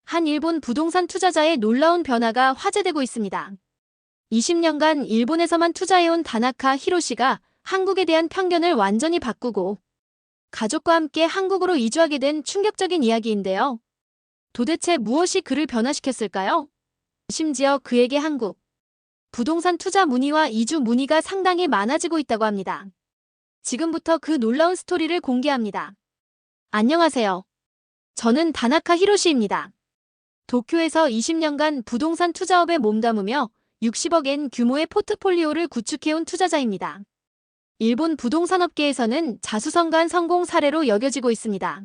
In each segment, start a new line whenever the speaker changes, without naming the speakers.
한 일본 부동산 투자자의 놀라운 변화가 화제되고 있습니다. 20년간 일본에서만 투자해온 다나카 히로시가 한국에 대한 편견을 완전히 바꾸고 가족과 함께 한국으로 이주하게 된 충격적인 이야기인데요. 도대체 무엇이 그를 변화시켰을까요? 심지어 그에게 한국 부동산 투자 문의와 이주 문의가 상당히 많아지고 있다고 합니다. 지금부터 그 놀라운 스토리를 공개합니다. 안녕하세요. 저는 다나카 히로시입니다. 도쿄에서 20년간 부동산 투자업에 몸담으며 60억 엔 규모의 포트폴리오를 구축해온 투자자입니다. 일본 부동산 업계에서는 자수성가한 성공 사례로 여겨지고 있습니다.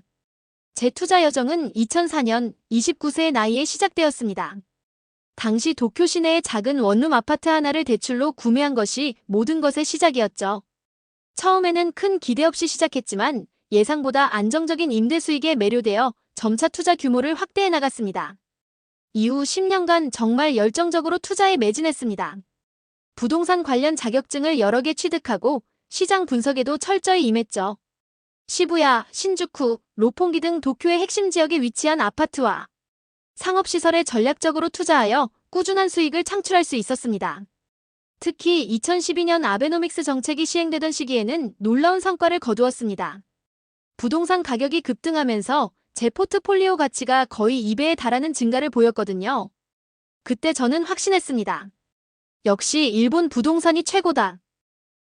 제 투자 여정은 2004년 29세의 나이에 시작되었습니다. 당시 도쿄 시내의 작은 원룸 아파트 하나를 대출로 구매한 것이 모든 것의 시작이었죠. 처음에는 큰 기대 없이 시작했지만 예상보다 안정적인 임대 수익에 매료되어 점차 투자 규모를 확대해 나갔습니다. 이후 10년간 정말 열정적으로 투자에 매진했습니다. 부동산 관련 자격증을 여러 개 취득하고 시장 분석에도 철저히 임했죠. 시부야, 신주쿠, 로pongi 등 도쿄의 핵심 지역에 위치한 아파트와 상업시설에 전략적으로 투자하여 꾸준한 수익을 창출할 수 있었습니다. 특히 2012년 아베노믹스 정책이 시행되던 시기에는 놀라운 성과를 거두었습니다. 부동산 가격이 급등하면서 제 포트폴리오 가치가 거의 2배에 달하는 증가를 보였거든요. 그때 저는 확신했습니다. 역시 일본 부동산이 최고다.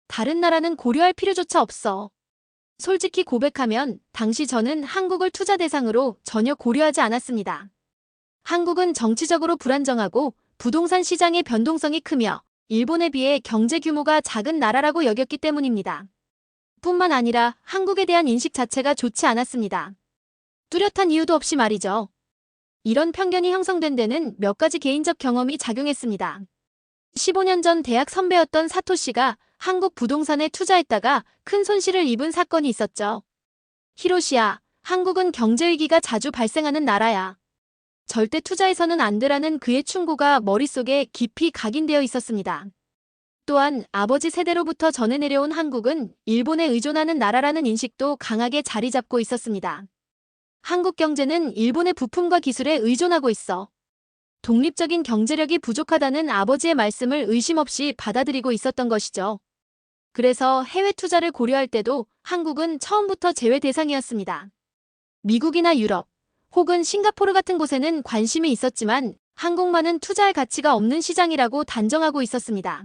다른 나라는 고려할 필요조차 없어. 솔직히 고백하면 당시 저는 한국을 투자 대상으로 전혀 고려하지 않았습니다. 한국은 정치적으로 불안정하고 부동산 시장의 변동성이 크며 일본에 비해 경제 규모가 작은 나라라고 여겼기 때문입니다. 뿐만 아니라 한국에 대한 인식 자체가 좋지 않았습니다. 뚜렷한 이유도 없이 말이죠. 이런 편견이 형성된 데는 몇 가지 개인적 경험이 작용했습니다. 15년 전 대학 선배였던 사토씨가 한국 부동산에 투자했다가 큰 손실을 입은 사건이 있었죠. 히로시야, 한국은 경제위기가 자주 발생하는 나라야. 절대 투자해서는 안 되라는 그의 충고가 머릿속에 깊이 각인되어 있었습니다. 또한 아버지 세대로부터 전해 내려온 한국은 일본에 의존하는 나라라는 인식도 강하게 자리 잡고 있었습니다. 한국 경제는 일본의 부품과 기술에 의존하고 있어. 독립적인 경제력이 부족하다는 아버지의 말씀을 의심 없이 받아들이고 있었던 것이죠. 그래서 해외 투자를 고려할 때도 한국은 처음부터 제외 대상이었습니다. 미국이나 유럽, 혹은 싱가포르 같은 곳에는 관심이 있었지만 한국만은 투자할 가치가 없는 시장이라고 단정하고 있었습니다.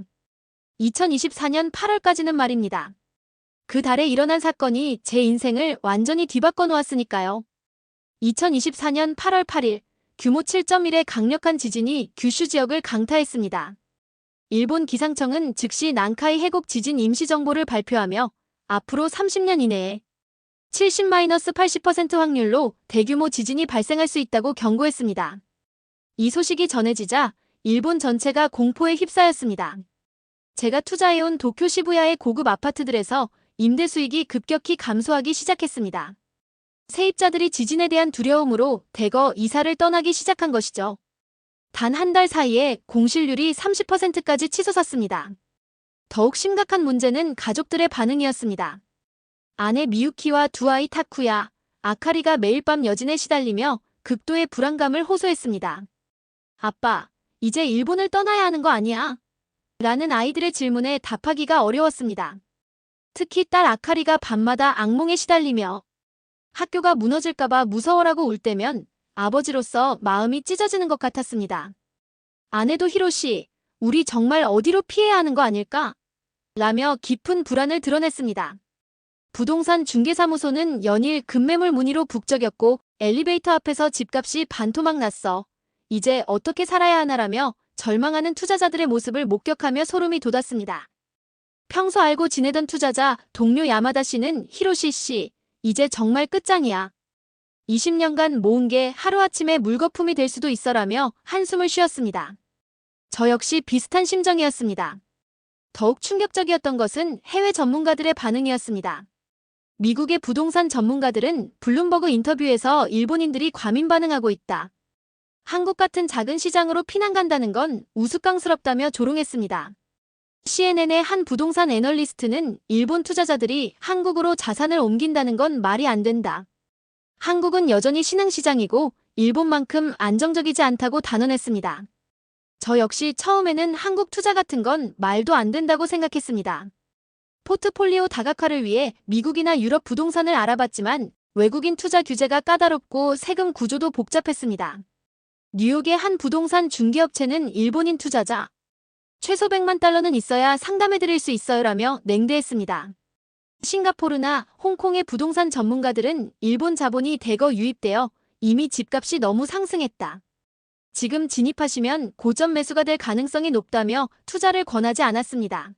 2024년 8월까지는 말입니다. 그 달에 일어난 사건이 제 인생을 완전히 뒤바꿔 놓았으니까요. 2024년 8월 8일 규모 7.1의 강력한 지진이 규슈 지역을 강타했습니다. 일본 기상청은 즉시 난카이 해곡 지진 임시정보를 발표하며 앞으로 30년 이내에 70-80% 확률로 대규모 지진이 발생할 수 있다고 경고했습니다. 이 소식이 전해지자 일본 전체가 공포에 휩싸였습니다. 제가 투자해온 도쿄 시부야의 고급 아파트들에서 임대 수익이 급격히 감소하기 시작했습니다. 세입자들이 지진에 대한 두려움으로 대거 이사를 떠나기 시작한 것이죠. 단 한 달 사이에 공실률이 30%까지 치솟았습니다. 더욱 심각한 문제는 가족들의 반응이었습니다. 아내 미유키와 두 아이 타쿠야, 아카리가 매일 밤 여진에 시달리며 극도의 불안감을 호소했습니다. 아빠, 이제 일본을 떠나야 하는 거 아니야? 라는 아이들의 질문에 답하기가 어려웠습니다. 특히 딸 아카리가 밤마다 악몽에 시달리며 학교가 무너질까봐 무서워라고 울 때면 아버지로서 마음이 찢어지는 것 같았습니다. 아내도 히로시, 우리 정말 어디로 피해야 하는 거 아닐까? 라며 깊은 불안을 드러냈습니다. 부동산 중개사무소는 연일 급매물 문의로 북적였고 엘리베이터 앞에서 집값이 반토막 났어. 이제 어떻게 살아야 하나라며 절망하는 투자자들의 모습을 목격하며 소름이 돋았습니다. 평소 알고 지내던 투자자 동료 야마다 씨는 히로시 씨, 이제 정말 끝장이야. 20년간 모은 게 하루아침에 물거품이 될 수도 있어라며 한숨을 쉬었습니다. 저 역시 비슷한 심정이었습니다. 더욱 충격적이었던 것은 해외 전문가들의 반응이었습니다. 미국의 부동산 전문가들은 블룸버그 인터뷰에서 일본인들이 과민 반응하고 있다. 한국 같은 작은 시장으로 피난 간다는 건 우스꽝스럽다며 조롱했습니다. CNN의 한 부동산 애널리스트는 일본 투자자들이 한국으로 자산을 옮긴다는 건 말이 안 된다. 한국은 여전히 신흥시장이고 일본만큼 안정적이지 않다고 단언했습니다. 저 역시 처음에는 한국 투자 같은 건 말도 안 된다고 생각했습니다. 포트폴리오 다각화를 위해 미국이나 유럽 부동산을 알아봤지만 외국인 투자 규제가 까다롭고 세금 구조도 복잡했습니다. 뉴욕의 한 부동산 중개업체는 일본인 투자자 최소 100만 달러는 있어야 상담해드릴 수 있어요라며 냉대했습니다. 싱가포르나 홍콩의 부동산 전문가들은 일본 자본이 대거 유입되어 이미 집값이 너무 상승했다. 지금 진입하시면 고점 매수가 될 가능성이 높다며 투자를 권하지 않았습니다.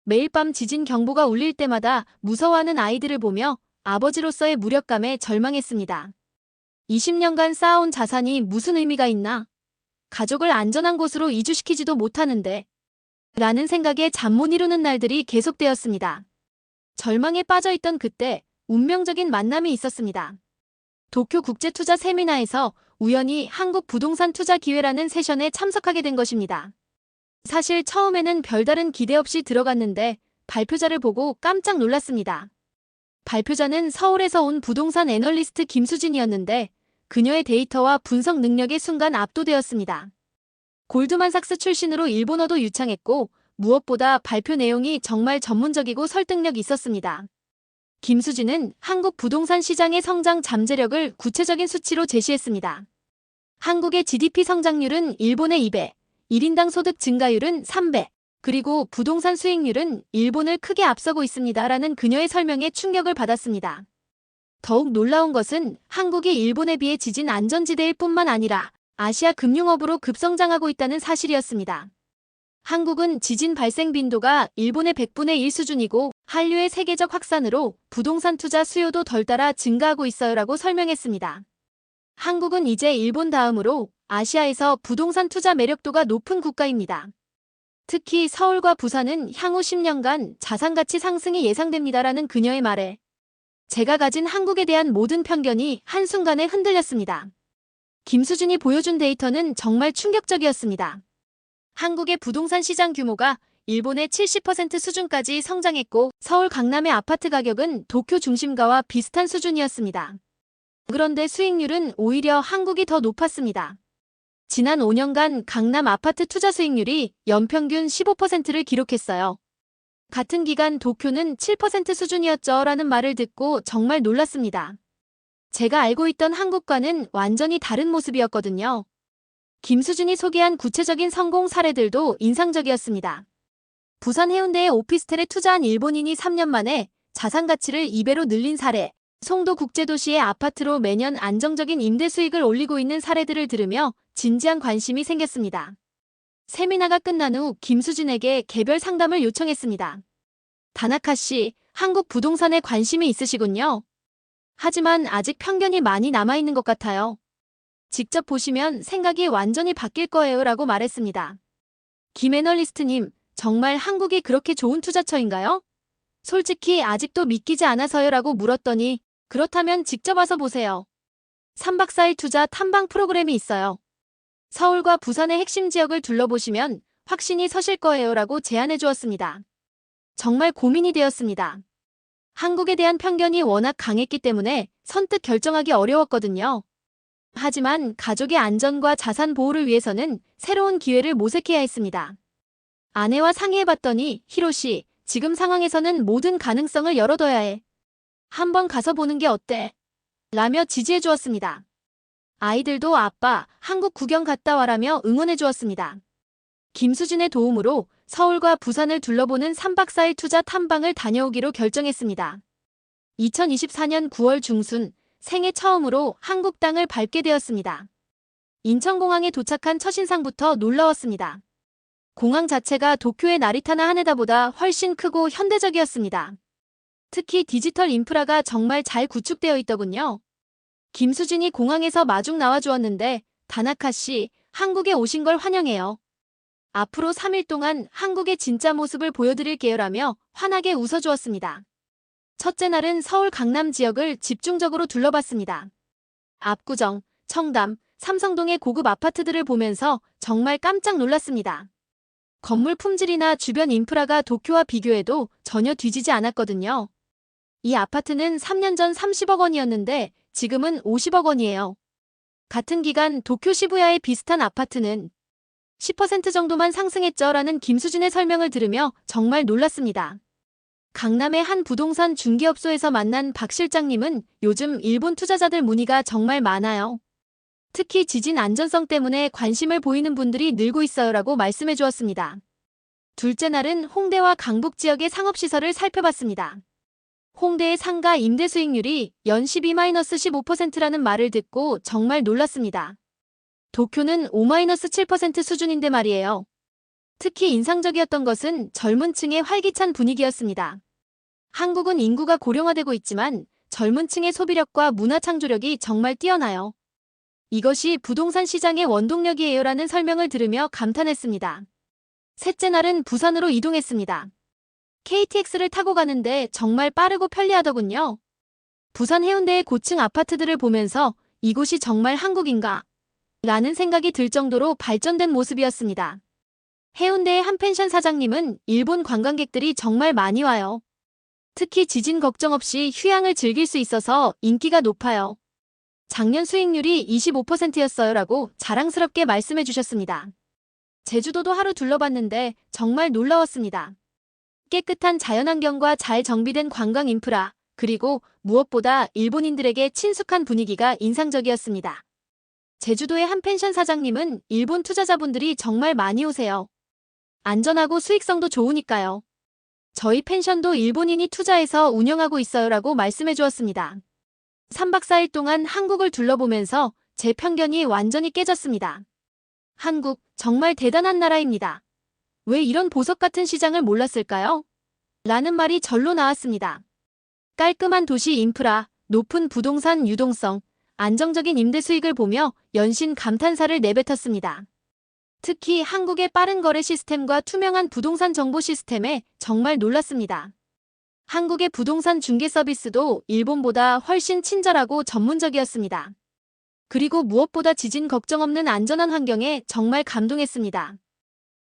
매일 밤 지진 경보가 울릴 때마다 무서워하는 아이들을 보며 아버지로서의 무력감에 절망했습니다. 20년간 쌓아온 자산이 무슨 의미가 있나? 가족을 안전한 곳으로 이주시키지도 못하는데 라는 생각에 잠 못 이루는 날들이 계속되었습니다. 절망에 빠져있던 그때 운명적인 만남이 있었습니다. 도쿄 국제투자 세미나에서 우연히 한국 부동산 투자 기회라는 세션에 참석하게 된 것입니다. 사실 처음에는 별다른 기대 없이 들어갔는데 발표자를 보고 깜짝 놀랐습니다. 발표자는 서울에서 온 부동산 애널리스트 김수진이었는데 그녀의 데이터와 분석 능력에 순간 압도되었습니다. 골드만삭스 출신으로 일본어도 유창했고 무엇보다 발표 내용이 정말 전문적이고 설득력 있었습니다. 김수진은 한국 부동산 시장의 성장 잠재력을 구체적인 수치로 제시했습니다. 한국의 GDP 성장률은 일본의 2배, 1인당 소득 증가율은 3배, 그리고 부동산 수익률은 일본을 크게 앞서고 있습니다라는 그녀의 설명에 충격을 받았습니다. 더욱 놀라운 것은 한국이 일본에 비해 지진 안전지대일 뿐만 아니라 아시아 금융업으로 급성장하고 있다는 사실이었습니다. 한국은 지진 발생 빈도가 일본의 100분의 1 수준이고 한류의 세계적 확산으로 부동산 투자 수요도 덜 따라 증가하고 있어요라고 설명했습니다. 한국은 이제 일본 다음으로 아시아에서 부동산 투자 매력도가 높은 국가입니다. 특히 서울과 부산은 향후 10년간 자산가치 상승이 예상됩니다라는 그녀의 말에 제가 가진 한국에 대한 모든 편견이 한순간에 흔들렸습니다. 김수진이 보여준 데이터는 정말 충격적이었습니다. 한국의 부동산 시장 규모가 일본의 70% 수준까지 성장했고 서울 강남의 아파트 가격은 도쿄 중심가와 비슷한 수준이었습니다. 그런데 수익률은 오히려 한국이 더 높았습니다. 지난 5년간 강남 아파트 투자 수익률이 연평균 15%를 기록했어요. 같은 기간 도쿄는 7% 수준이었죠 라는 말을 듣고 정말 놀랐습니다. 제가 알고 있던 한국과는 완전히 다른 모습이었거든요. 김수진이 소개한 구체적인 성공 사례들도 인상적이었습니다. 부산 해운대에 오피스텔에 투자한 일본인이 3년 만에 자산 가치를 2배로 늘린 사례, 송도 국제도시의 아파트로 매년 안정적인 임대 수익을 올리고 있는 사례들을 들으며 진지한 관심이 생겼습니다. 세미나가 끝난 후 김수진에게 개별 상담을 요청했습니다. 다나카 씨, 한국 부동산에 관심이 있으시군요. 하지만 아직 편견이 많이 남아있는 것 같아요. 직접 보시면 생각이 완전히 바뀔 거예요 라고 말했습니다. 김 애널리스트님, 정말 한국이 그렇게 좋은 투자처인가요? 솔직히 아직도 믿기지 않아서요 라고 물었더니 그렇다면 직접 와서 보세요. 3박 4일 투자 탐방 프로그램이 있어요. 서울과 부산의 핵심 지역을 둘러보시면 확신이 서실 거예요 라고 제안해 주었습니다. 정말 고민이 되었습니다. 한국에 대한 편견이 워낙 강했기 때문에 선뜻 결정하기 어려웠거든요. 하지만 가족의 안전과 자산 보호를 위해서는 새로운 기회를 모색해야 했습니다. 아내와 상의해봤더니 히로시, 지금 상황에서는 모든 가능성을 열어둬야 해. 한번 가서 보는 게 어때? 라며 지지해 주었습니다. 아이들도 아빠, 한국 구경 갔다 와라며 응원해 주었습니다. 김수진의 도움으로 서울과 부산을 둘러보는 3박 4일 투자 탐방을 다녀오기로 결정했습니다. 2024년 9월 중순, 생애 처음으로 한국 땅을 밟게 되었습니다. 인천공항에 도착한 첫인상부터 놀라웠습니다. 공항 자체가 도쿄의 나리타나 하네다보다 훨씬 크고 현대적이었습니다. 특히 디지털 인프라가 정말 잘 구축되어 있더군요. 김수진이 공항에서 마중 나와주었는데 다나카 씨, 한국에 오신 걸 환영해요. 앞으로 3일 동안 한국의 진짜 모습을 보여드릴게요라며 환하게 웃어주었습니다. 첫째 날은 서울 강남 지역을 집중적으로 둘러봤습니다. 압구정, 청담, 삼성동의 고급 아파트들을 보면서 정말 깜짝 놀랐습니다. 건물 품질이나 주변 인프라가 도쿄와 비교해도 전혀 뒤지지 않았거든요. 이 아파트는 3년 전 30억 원이었는데 지금은 50억 원이에요. 같은 기간 도쿄 시부야의 비슷한 아파트는 10% 정도만 상승했죠 라는 김수진의 설명을 들으며 정말 놀랐습니다. 강남의 한 부동산 중개업소에서 만난 박 실장님은 요즘 일본 투자자들 문의가 정말 많아요. 특히 지진 안전성 때문에 관심을 보이는 분들이 늘고 있어요라고 말씀해 주었습니다. 둘째 날은 홍대와 강북 지역의 상업시설을 살펴봤습니다. 홍대의 상가 임대 수익률이 연 12-15%라는 말을 듣고 정말 놀랐습니다. 도쿄는 5-7% 수준인데 말이에요. 특히 인상적이었던 것은 젊은 층의 활기찬 분위기였습니다. 한국은 인구가 고령화되고 있지만 젊은 층의 소비력과 문화 창조력이 정말 뛰어나요. 이것이 부동산 시장의 원동력이에요라는 설명을 들으며 감탄했습니다. 셋째 날은 부산으로 이동했습니다. KTX를 타고 가는데 정말 빠르고 편리하더군요. 부산 해운대의 고층 아파트들을 보면서 이곳이 정말 한국인가? 라는 생각이 들 정도로 발전된 모습이었습니다. 해운대의 한 펜션 사장님은 일본 관광객들이 정말 많이 와요. 특히 지진 걱정 없이 휴양을 즐길 수 있어서 인기가 높아요. 작년 수익률이 25%였어요 라고 자랑스럽게 말씀해 주셨습니다. 제주도도 하루 둘러봤는데 정말 놀라웠습니다. 깨끗한 자연환경과 잘 정비된 관광 인프라, 그리고 무엇보다 일본인들에게 친숙한 분위기가 인상적이었습니다. 제주도의 한 펜션 사장님은 일본 투자자분들이 정말 많이 오세요. 안전하고 수익성도 좋으니까요. 저희 펜션도 일본인이 투자해서 운영하고 있어요 라고 말씀해 주었습니다. 3박 4일 동안 한국을 둘러보면서 제 편견이 완전히 깨졌습니다. 한국, 정말 대단한 나라입니다. 왜 이런 보석 같은 시장을 몰랐을까요? 라는 말이 절로 나왔습니다. 깔끔한 도시 인프라, 높은 부동산 유동성, 안정적인 임대 수익을 보며 연신 감탄사를 내뱉었습니다. 특히 한국의 빠른 거래 시스템과 투명한 부동산 정보 시스템에 정말 놀랐습니다. 한국의 부동산 중개 서비스도 일본보다 훨씬 친절하고 전문적이었습니다. 그리고 무엇보다 지진 걱정 없는 안전한 환경에 정말 감동했습니다.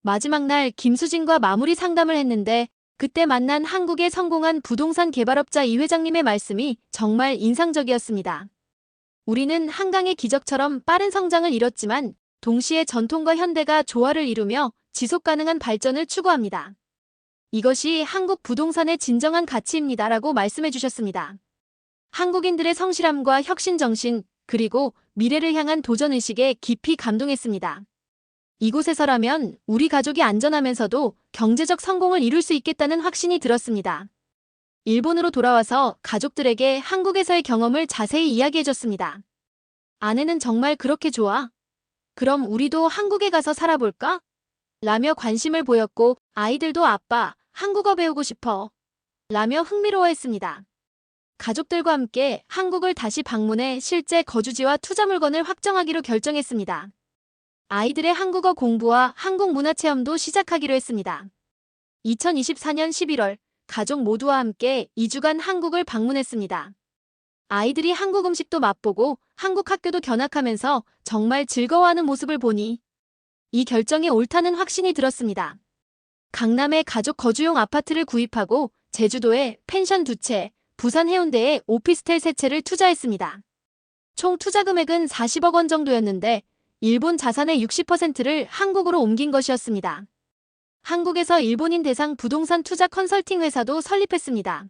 마지막 날 김수진과 마무리 상담을 했는데 그때 만난 한국에 성공한 부동산 개발업자 이 회장님의 말씀이 정말 인상적이었습니다. 우리는 한강의 기적처럼 빠른 성장을 이뤘지만 동시에 전통과 현대가 조화를 이루며 지속가능한 발전을 추구합니다. 이것이 한국 부동산의 진정한 가치입니다 라고 말씀해 주셨습니다. 한국인들의 성실함과 혁신정신, 그리고 미래를 향한 도전의식에 깊이 감동했습니다. 이곳에서라면 우리 가족이 안전하면서도 경제적 성공을 이룰 수 있겠다는 확신이 들었습니다. 일본으로 돌아와서 가족들에게 한국에서의 경험을 자세히 이야기해줬습니다. 아내는 정말 그렇게 좋아? 그럼 우리도 한국에 가서 살아볼까? 라며 관심을 보였고 아이들도 아빠, 한국어 배우고 싶어. 라며 흥미로워했습니다. 가족들과 함께 한국을 다시 방문해 실제 거주지와 투자 물건을 확정하기로 결정했습니다. 아이들의 한국어 공부와 한국 문화 체험도 시작하기로 했습니다. 2024년 11월 가족 모두와 함께 2주간 한국을 방문했습니다. 아이들이 한국 음식도 맛보고 한국 학교도 견학하면서 정말 즐거워하는 모습을 보니 이 결정이 옳다는 확신이 들었습니다. 강남에 가족 거주용 아파트를 구입하고 제주도에 펜션 2채, 부산 해운대에 오피스텔 3채를 투자했습니다. 총 투자 금액은 40억 원 정도였는데 일본 자산의 60%를 한국으로 옮긴 것이었습니다. 한국에서 일본인 대상 부동산 투자 컨설팅 회사도 설립했습니다.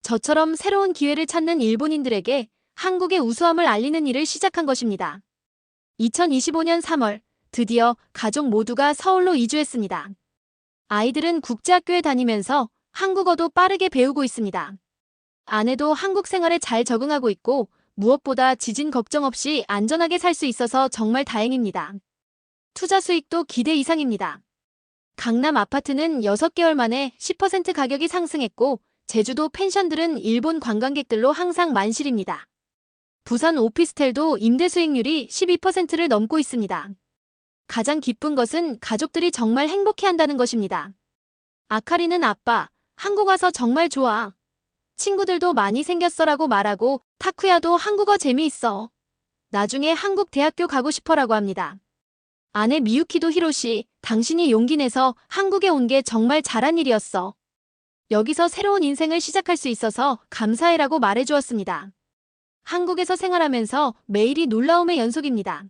저처럼 새로운 기회를 찾는 일본인들에게 한국의 우수함을 알리는 일을 시작한 것입니다. 2025년 3월 드디어 가족 모두가 서울로 이주했습니다. 아이들은 국제학교에 다니면서 한국어도 빠르게 배우고 있습니다. 아내도 한국 생활에 잘 적응하고 있고 무엇보다 지진 걱정 없이 안전하게 살 수 있어서 정말 다행입니다. 투자 수익도 기대 이상입니다. 강남 아파트는 6개월 만에 10% 가격이 상승했고 제주도 펜션들은 일본 관광객들로 항상 만실입니다. 부산 오피스텔도 임대 수익률이 12%를 넘고 있습니다. 가장 기쁜 것은 가족들이 정말 행복해한다는 것입니다. 아카리는 아빠, 한국 와서 정말 좋아. 친구들도 많이 생겼어라고 말하고 타쿠야도 한국어 재미있어. 나중에 한국 대학교 가고 싶어라고 합니다. 아내 미유키도 히로시, 당신이 용기 내서 한국에 온 게 정말 잘한 일이었어. 여기서 새로운 인생을 시작할 수 있어서 감사해라고 말해주었습니다. 한국에서 생활하면서 매일이 놀라움의 연속입니다.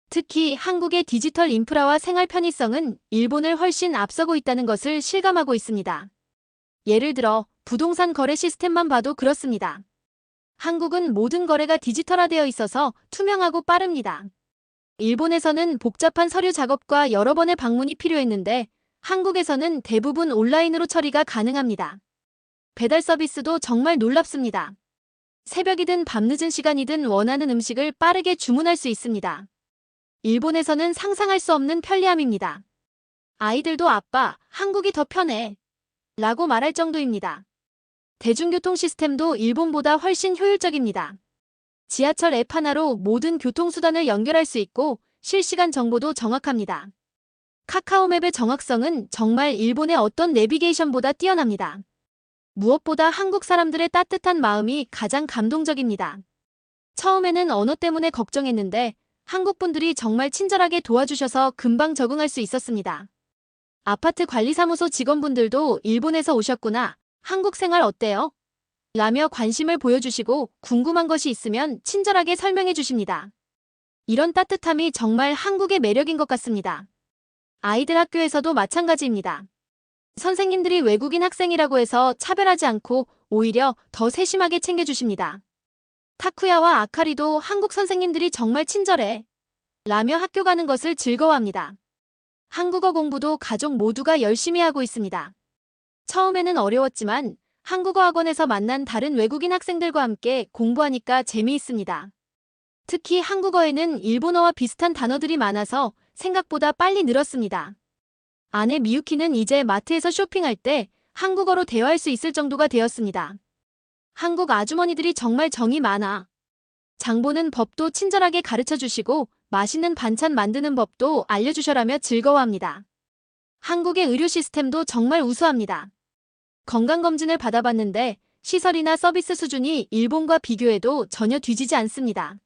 특히 한국의 디지털 인프라와 생활 편의성은 일본을 훨씬 앞서고 있다는 것을 실감하고 있습니다. 예를 들어 부동산 거래 시스템만 봐도 그렇습니다. 한국은 모든 거래가 디지털화되어 있어서 투명하고 빠릅니다. 일본에서는 복잡한 서류 작업과 여러 번의 방문이 필요했는데 한국에서는 대부분 온라인으로 처리가 가능합니다. 배달 서비스도 정말 놀랍습니다. 새벽이든 밤늦은 시간이든 원하는 음식을 빠르게 주문할 수 있습니다. 일본에서는 상상할 수 없는 편리함입니다. 아이들도 아빠, 한국이 더 편해 라고 말할 정도입니다. 대중교통 시스템도 일본보다 훨씬 효율적입니다. 지하철 앱 하나로 모든 교통수단을 연결할 수 있고 실시간 정보도 정확합니다. 카카오맵의 정확성은 정말 일본의 어떤 내비게이션보다 뛰어납니다. 무엇보다 한국 사람들의 따뜻한 마음이 가장 감동적입니다. 처음에는 언어 때문에 걱정했는데 한국 분들이 정말 친절하게 도와주셔서 금방 적응할 수 있었습니다. 아파트 관리사무소 직원분들도 일본에서 오셨구나, 한국 생활 어때요? 라며 관심을 보여주시고 궁금한 것이 있으면 친절하게 설명해 주십니다. 이런 따뜻함이 정말 한국의 매력인 것 같습니다. 아이들 학교에서도 마찬가지입니다. 선생님들이 외국인 학생이라고 해서 차별하지 않고 오히려 더 세심하게 챙겨주십니다. 타쿠야와 아카리도 한국 선생님들이 정말 친절해 라며 학교 가는 것을 즐거워합니다. 한국어 공부도 가족 모두가 열심히 하고 있습니다. 처음에는 어려웠지만 한국어 학원에서 만난 다른 외국인 학생들과 함께 공부하니까 재미있습니다. 특히 한국어에는 일본어와 비슷한 단어들이 많아서 생각보다 빨리 늘었습니다. 아내 미유키는 이제 마트에서 쇼핑할 때 한국어로 대화할 수 있을 정도가 되었습니다. 한국 아주머니들이 정말 정이 많아. 장보는 법도 친절하게 가르쳐 주시고 맛있는 반찬 만드는 법도 알려주셔라며 즐거워합니다. 한국의 의료 시스템도 정말 우수합니다. 건강검진을 받아봤는데 시설이나 서비스 수준이 일본과 비교해도 전혀 뒤지지 않습니다.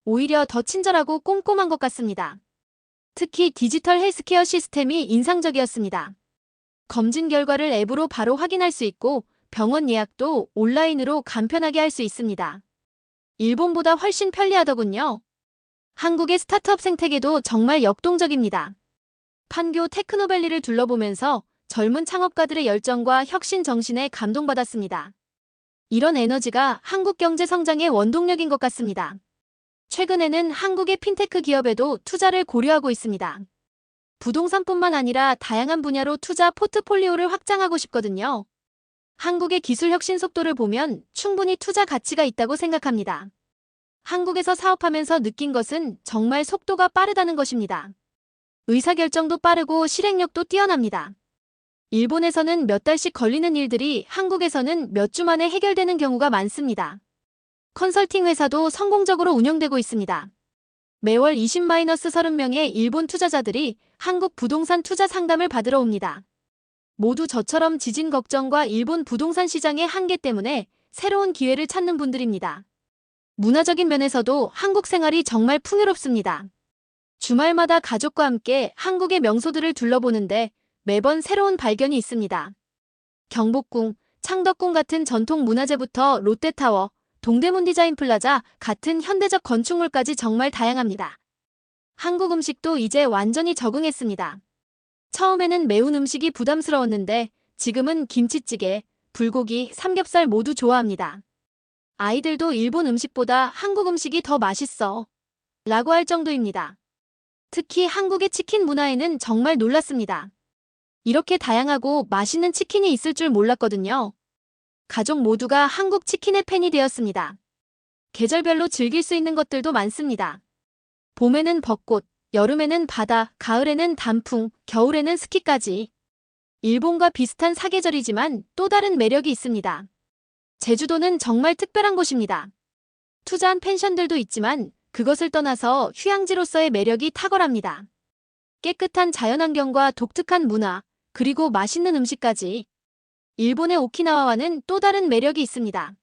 오히려 더 친절하고 꼼꼼한 것 같습니다. 특히 디지털 헬스케어 시스템이 인상적이었습니다. 검진 결과를 앱으로 바로 확인할 수 있고 병원 예약도 온라인으로 간편하게 할 수 있습니다. 일본보다 훨씬 편리하더군요. 한국의 스타트업 생태계도 정말 역동적입니다. 판교 테크노밸리를 둘러보면서 젊은 창업가들의 열정과 혁신 정신에 감동받았습니다. 이런 에너지가 한국 경제 성장의 원동력인 것 같습니다. 최근에는 한국의 핀테크 기업에도 투자를 고려하고 있습니다. 부동산뿐만 아니라 다양한 분야로 투자 포트폴리오를 확장하고 싶거든요. 한국의 기술 혁신 속도를 보면 충분히 투자 가치가 있다고 생각합니다. 한국에서 사업하면서 느낀 것은 정말 속도가 빠르다는 것입니다. 의사결정도 빠르고 실행력도 뛰어납니다. 일본에서는 몇 달씩 걸리는 일들이 한국에서는 몇 주 만에 해결되는 경우가 많습니다. 컨설팅 회사도 성공적으로 운영되고 있습니다. 매월 20-30명의 일본 투자자들이 한국 부동산 투자 상담을 받으러 옵니다. 모두 저처럼 지진 걱정과 일본 부동산 시장의 한계 때문에 새로운 기회를 찾는 분들입니다. 문화적인 면에서도 한국 생활이 정말 풍요롭습니다. 주말마다 가족과 함께 한국의 명소들을 둘러보는데 매번 새로운 발견이 있습니다. 경복궁, 창덕궁 같은 전통 문화재부터 롯데타워, 동대문 디자인 플라자 같은 현대적 건축물까지 정말 다양합니다. 한국 음식도 이제 완전히 적응했습니다. 처음에는 매운 음식이 부담스러웠는데 지금은 김치찌개, 불고기, 삼겹살 모두 좋아합니다. 아이들도 일본 음식보다 한국 음식이 더 맛있어 라고 할 정도입니다. 특히 한국의 치킨 문화에는 정말 놀랐습니다. 이렇게 다양하고 맛있는 치킨이 있을 줄 몰랐거든요. 가족 모두가 한국 치킨의 팬이 되었습니다. 계절별로 즐길 수 있는 것들도 많습니다. 봄에는 벚꽃, 여름에는 바다, 가을에는 단풍, 겨울에는 스키까지. 일본과 비슷한 사계절이지만 또 다른 매력이 있습니다. 제주도는 정말 특별한 곳입니다. 투자한 펜션들도 있지만 그것을 떠나서 휴양지로서의 매력이 탁월합니다. 깨끗한 자연환경과 독특한 문화, 그리고 맛있는 음식까지. 일본의 오키나와와는 또 다른 매력이 있습니다.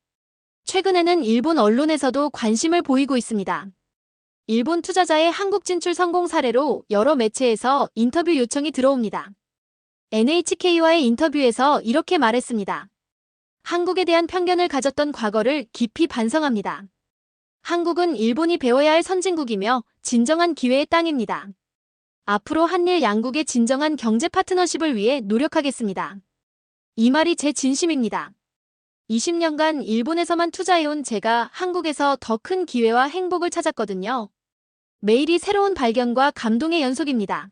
최근에는 일본 언론에서도 관심을 보이고 있습니다. 일본 투자자의 한국 진출 성공 사례로 여러 매체에서 인터뷰 요청이 들어옵니다. NHK와의 인터뷰에서 이렇게 말했습니다. 한국에 대한 편견을 가졌던 과거를 깊이 반성합니다. 한국은 일본이 배워야 할 선진국이며 진정한 기회의 땅입니다. 앞으로 한일 양국의 진정한 경제 파트너십을 위해 노력하겠습니다. 이 말이 제 진심입니다. 20년간 일본에서만 투자해온 제가 한국에서 더 큰 기회와 행복을 찾았거든요. 매일이 새로운 발견과 감동의 연속입니다.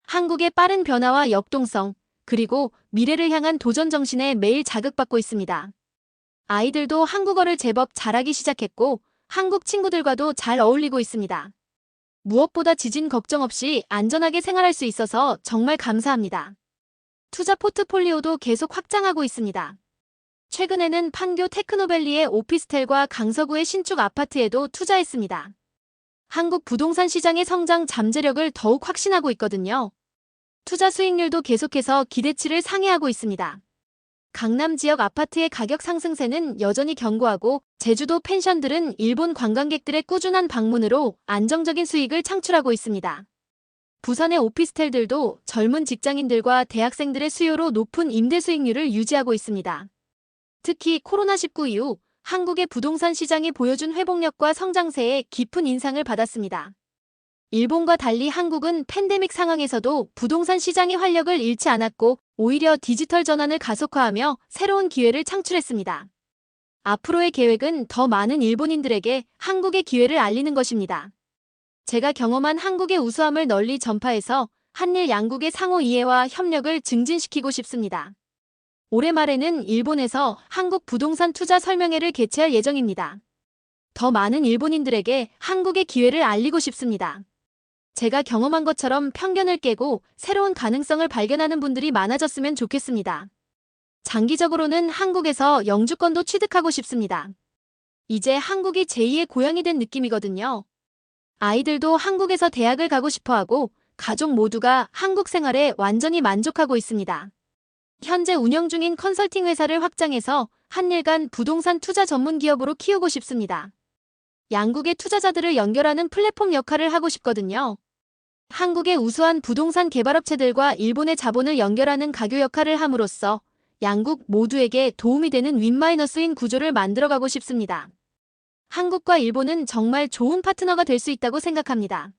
한국의 빠른 변화와 역동성, 그리고 미래를 향한 도전 정신에 매일 자극받고 있습니다. 아이들도 한국어를 제법 잘하기 시작했고 한국 친구들과도 잘 어울리고 있습니다. 무엇보다 지진 걱정 없이 안전하게 생활할 수 있어서 정말 감사합니다. 투자 포트폴리오도 계속 확장하고 있습니다. 최근에는 판교 테크노밸리의 오피스텔과 강서구의 신축 아파트에도 투자했습니다. 한국 부동산 시장의 성장 잠재력을 더욱 확신하고 있거든요. 투자 수익률도 계속해서 기대치를 상회하고 있습니다. 강남 지역 아파트의 가격 상승세는 여전히 견고하고 제주도 펜션들은 일본 관광객들의 꾸준한 방문으로 안정적인 수익을 창출하고 있습니다. 부산의 오피스텔들도 젊은 직장인들과 대학생들의 수요로 높은 임대 수익률을 유지하고 있습니다. 특히 코로나19 이후 한국의 부동산 시장이 보여준 회복력과 성장세에 깊은 인상을 받았습니다. 일본과 달리 한국은 팬데믹 상황에서도 부동산 시장의 활력을 잃지 않았고 오히려 디지털 전환을 가속화하며 새로운 기회를 창출했습니다. 앞으로의 계획은 더 많은 일본인들에게 한국의 기회를 알리는 것입니다. 제가 경험한 한국의 우수함을 널리 전파해서 한일 양국의 상호 이해와 협력을 증진시키고 싶습니다. 올해 말에는 일본에서 한국 부동산 투자 설명회를 개최할 예정입니다. 더 많은 일본인들에게 한국의 기회를 알리고 싶습니다. 제가 경험한 것처럼 편견을 깨고 새로운 가능성을 발견하는 분들이 많아졌으면 좋겠습니다. 장기적으로는 한국에서 영주권도 취득하고 싶습니다. 이제 한국이 제2의 고향이 된 느낌이거든요. 아이들도 한국에서 대학을 가고 싶어하고 가족 모두가 한국 생활에 완전히 만족하고 있습니다. 현재 운영 중인 컨설팅 회사를 확장해서 한일 간 부동산 투자 전문 기업으로 키우고 싶습니다. 양국의 투자자들을 연결하는 플랫폼 역할을 하고 싶거든요. 한국의 우수한 부동산 개발업체들과 일본의 자본을 연결하는 가교 역할을 함으로써 양국 모두에게 도움이 되는 윈마이너스인 구조를 만들어가고 싶습니다. 한국과 일본은 정말 좋은 파트너가 될 수 있다고 생각합니다.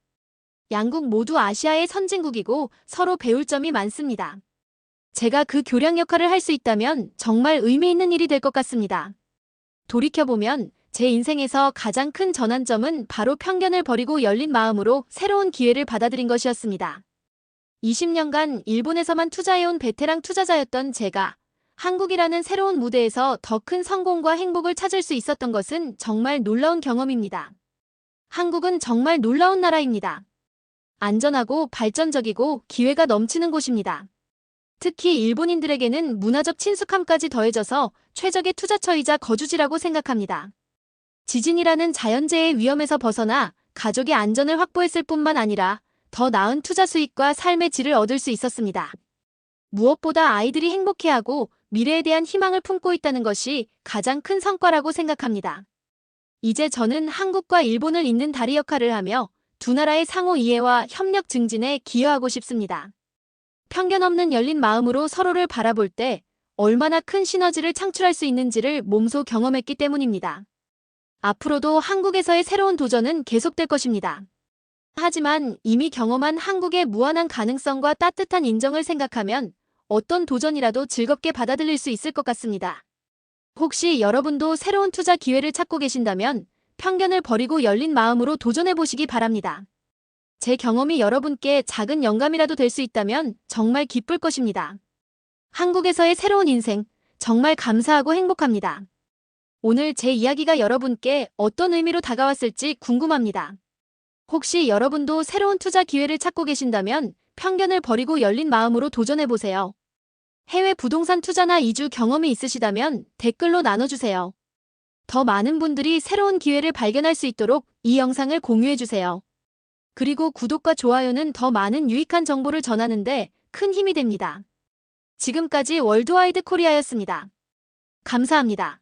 양국 모두 아시아의 선진국이고 서로 배울 점이 많습니다. 제가 그 교량 역할을 할 수 있다면 정말 의미 있는 일이 될 것 같습니다. 돌이켜보면 제 인생에서 가장 큰 전환점은 바로 편견을 버리고 열린 마음으로 새로운 기회를 받아들인 것이었습니다. 20년간 일본에서만 투자해온 베테랑 투자자였던 제가 한국이라는 새로운 무대에서 더 큰 성공과 행복을 찾을 수 있었던 것은 정말 놀라운 경험입니다. 한국은 정말 놀라운 나라입니다. 안전하고 발전적이고 기회가 넘치는 곳입니다. 특히 일본인들에게는 문화적 친숙함까지 더해져서 최적의 투자처이자 거주지라고 생각합니다. 지진이라는 자연재해의 위험에서 벗어나 가족의 안전을 확보했을 뿐만 아니라 더 나은 투자 수익과 삶의 질을 얻을 수 있었습니다. 무엇보다 아이들이 행복해하고 미래에 대한 희망을 품고 있다는 것이 가장 큰 성과라고 생각합니다. 이제 저는 한국과 일본을 잇는 다리 역할을 하며 두 나라의 상호 이해와 협력 증진에 기여하고 싶습니다. 편견 없는 열린 마음으로 서로를 바라볼 때 얼마나 큰 시너지를 창출할 수 있는지를 몸소 경험했기 때문입니다. 앞으로도 한국에서의 새로운 도전은 계속될 것입니다. 하지만 이미 경험한 한국의 무한한 가능성과 따뜻한 인정을 생각하면 어떤 도전이라도 즐겁게 받아들일 수 있을 것 같습니다. 혹시 여러분도 새로운 투자 기회를 찾고 계신다면 편견을 버리고 열린 마음으로 도전해보시기 바랍니다. 제 경험이 여러분께 작은 영감이라도 될 수 있다면 정말 기쁠 것입니다. 한국에서의 새로운 인생, 정말 감사하고 행복합니다. 오늘 제 이야기가 여러분께 어떤 의미로 다가왔을지 궁금합니다. 혹시 여러분도 새로운 투자 기회를 찾고 계신다면 편견을 버리고 열린 마음으로 도전해보세요. 해외 부동산 투자나 이주 경험이 있으시다면 댓글로 나눠주세요. 더 많은 분들이 새로운 기회를 발견할 수 있도록 이 영상을 공유해주세요. 그리고 구독과 좋아요는 더 많은 유익한 정보를 전하는데 큰 힘이 됩니다. 지금까지 월드와이드 코리아였습니다. 감사합니다.